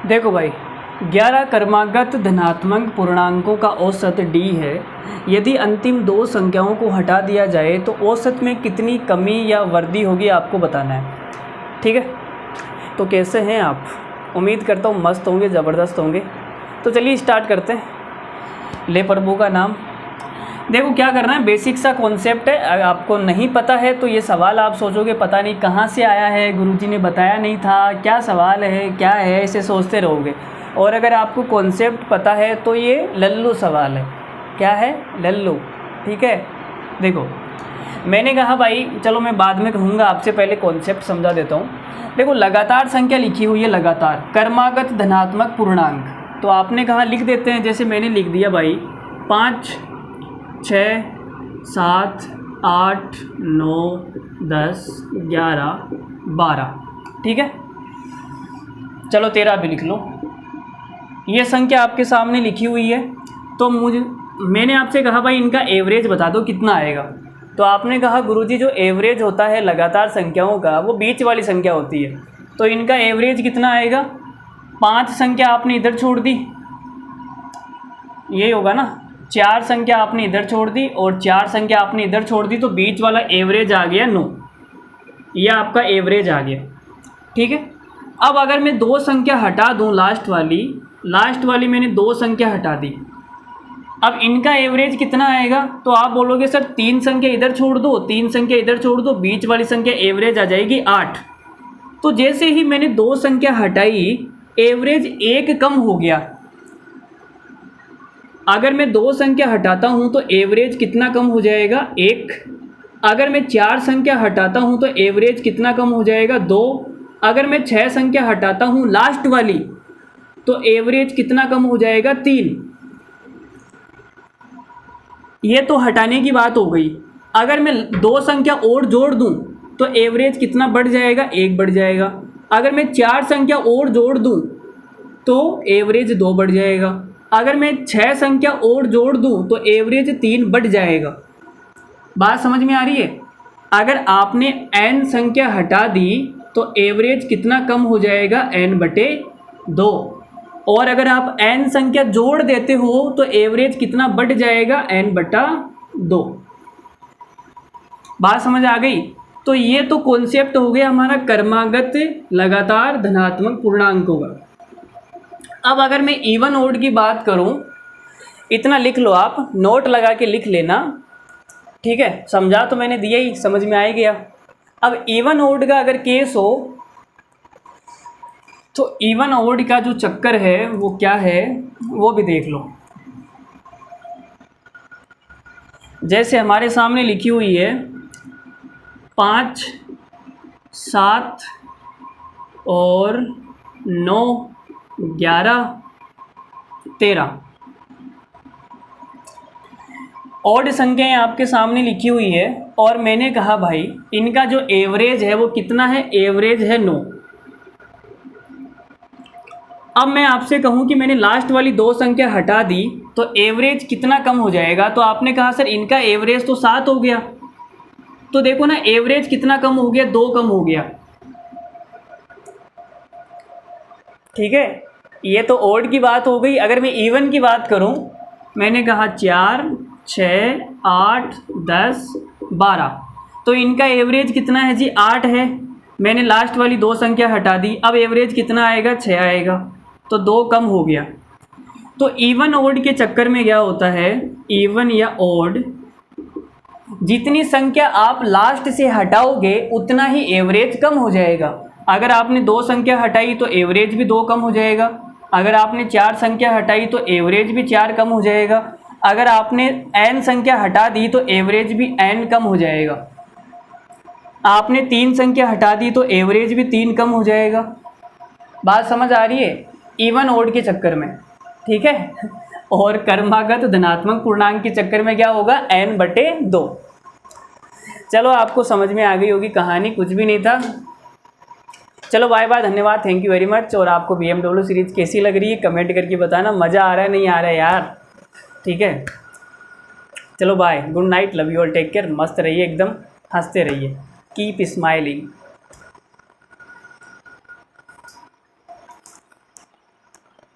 देखो भाई, 11 क्रमागत धनात्मक पूर्णांकों का औसत d है। यदि अंतिम दो संख्याओं को हटा दिया जाए तो औसत में कितनी कमी या वृद्धि होगी आपको बताना है। ठीक है, तो कैसे हैं आप? उम्मीद करता हूँ मस्त होंगे, ज़बरदस्त होंगे। तो चलिए स्टार्ट करते हैं। ले प्रभु का नाम। देखो क्या करना है, बेसिक सा कॉन्सेप्ट है। अगर आपको नहीं पता है तो ये सवाल आप सोचोगे पता नहीं कहाँ से आया है, गुरुजी ने बताया नहीं था, क्या सवाल है, क्या है, ऐसे सोचते रहोगे। और अगर आपको कॉन्सेप्ट पता है तो ये लल्लू सवाल है। क्या है? लल्लू। ठीक है, देखो मैंने कहा भाई चलो मैं बाद में कहूँगा, आपसे पहले कॉन्सेप्ट समझा देता हूँ। देखो लगातार संख्या लिखी हुई है, लगातार क्रमागत धनात्मक पूर्णांक, तो आपने कहा लिख देते हैं। जैसे मैंने लिख दिया भाई 5, 6, 7, 8, 9, 10, 11, 12। ठीक है, चलो 13 भी लिख लो। ये संख्या आपके सामने लिखी हुई है। तो मैंने आपसे कहा भाई इनका एवरेज बता दो कितना आएगा। तो आपने कहा गुरुजी जो एवरेज होता है लगातार संख्याओं का वो बीच वाली संख्या होती है, तो इनका एवरेज कितना आएगा? 5 संख्या आपने इधर छोड़ दी, ये होगा ना। 4 संख्या आपने इधर छोड़ दी और 4 संख्या आपने इधर छोड़ दी, तो बीच वाला एवरेज आ गया 9। यह आपका एवरेज आ गया। ठीक है, अब अगर मैं 2 संख्या हटा दूं, लास्ट वाली मैंने 2 संख्या हटा दी, अब इनका एवरेज कितना आएगा? तो आप बोलोगे सर 3 संख्या इधर छोड़ दो, 3 संख्या इधर छोड़ दो, बीच वाली संख्या एवरेज आ जाएगी 8। तो जैसे ही मैंने 2 संख्या हटाई एवरेज 1 कम हो गया। अगर मैं 2 संख्या हटाता हूं तो एवरेज कितना कम हो जाएगा? 1। अगर मैं 4 संख्या हटाता हूं तो एवरेज कितना कम हो जाएगा? 2। अगर मैं 6 संख्या हटाता हूं लास्ट वाली तो एवरेज कितना कम हो जाएगा? 3। ये तो हटाने की बात हो गई। अगर मैं 2 संख्या और जोड़ दूं तो एवरेज कितना बढ़ जाएगा? 1 बढ़ जाएगा। अगर मैं 4 संख्या और जोड़ दूं तो एवरेज 2 बढ़ जाएगा। अगर मैं 6 संख्या और जोड़ दूं तो एवरेज 3 बढ़ जाएगा। बात समझ में आ रही है? अगर आपने n संख्या हटा दी तो एवरेज कितना कम हो जाएगा? n/2। और अगर आप n संख्या जोड़ देते हो तो एवरेज कितना बढ़ जाएगा? n/2। बात समझ आ गई? तो ये तो कॉन्सेप्ट हो गया हमारा क्रमागत लगातार धनात्मक पूर्णांकों का। अब अगर मैं इवन ओड की बात करूं, इतना लिख लो, आप नोट लगा के लिख लेना। ठीक है, समझा तो मैंने दिया ही, समझ में आ ही गया। अब इवन ओड का अगर केस हो तो इवन ओड का जो चक्कर है वो क्या है वो भी देख लो। जैसे हमारे सामने लिखी हुई है 5, 7 और 9, 11, 13 ऑड संख्याएं आपके सामने लिखी हुई है। और मैंने कहा भाई इनका जो एवरेज है वो कितना है? एवरेज है 9। अब मैं आपसे कहूं कि मैंने लास्ट वाली 2 संख्या हटा दी तो एवरेज कितना कम हो जाएगा? तो आपने कहा सर इनका एवरेज तो 7 हो गया। तो देखो ना एवरेज कितना कम हो गया? 2 कम हो गया। ठीक है, ये तो ऑड की बात हो गई। अगर मैं इवन की बात करूं, मैंने कहा 4, 6, 8, 10, 12, तो इनका एवरेज कितना है जी? 8 है। मैंने लास्ट वाली 2 संख्या हटा दी, अब एवरेज कितना आएगा? 6 आएगा, तो 2 कम हो गया। तो इवन ओड के चक्कर में क्या होता है, इवन या ओड, जितनी संख्या आप लास्ट से हटाओगे उतना ही एवरेज कम हो जाएगा। अगर आपने 2 संख्या हटाई तो एवरेज भी 2 कम हो जाएगा। अगर आपने 4 संख्या हटाई तो एवरेज भी 4 कम हो जाएगा। अगर आपने n संख्या हटा दी तो एवरेज भी n कम हो जाएगा। आपने 3 संख्या हटा दी तो एवरेज भी 3 कम हो जाएगा। बात समझ आ रही है? इवन ओड के चक्कर में। ठीक है, और क्रमागत धनात्मक पूर्णांक के चक्कर में क्या होगा? n/2। चलो आपको समझ में आ गई होगी कहानी, कुछ भी नहीं था। चलो बाय बाय, धन्यवाद, थैंक यू वेरी मच। और आपको BMW सीरीज़ कैसी लग रही है कमेंट करके बताना, मज़ा आ रहा है नहीं आ रहा है यार? ठीक है, चलो bye, good night, love you all, take care, मस्त रहिए, एकदम हंसते रहिए, कीप स्माइलिंग।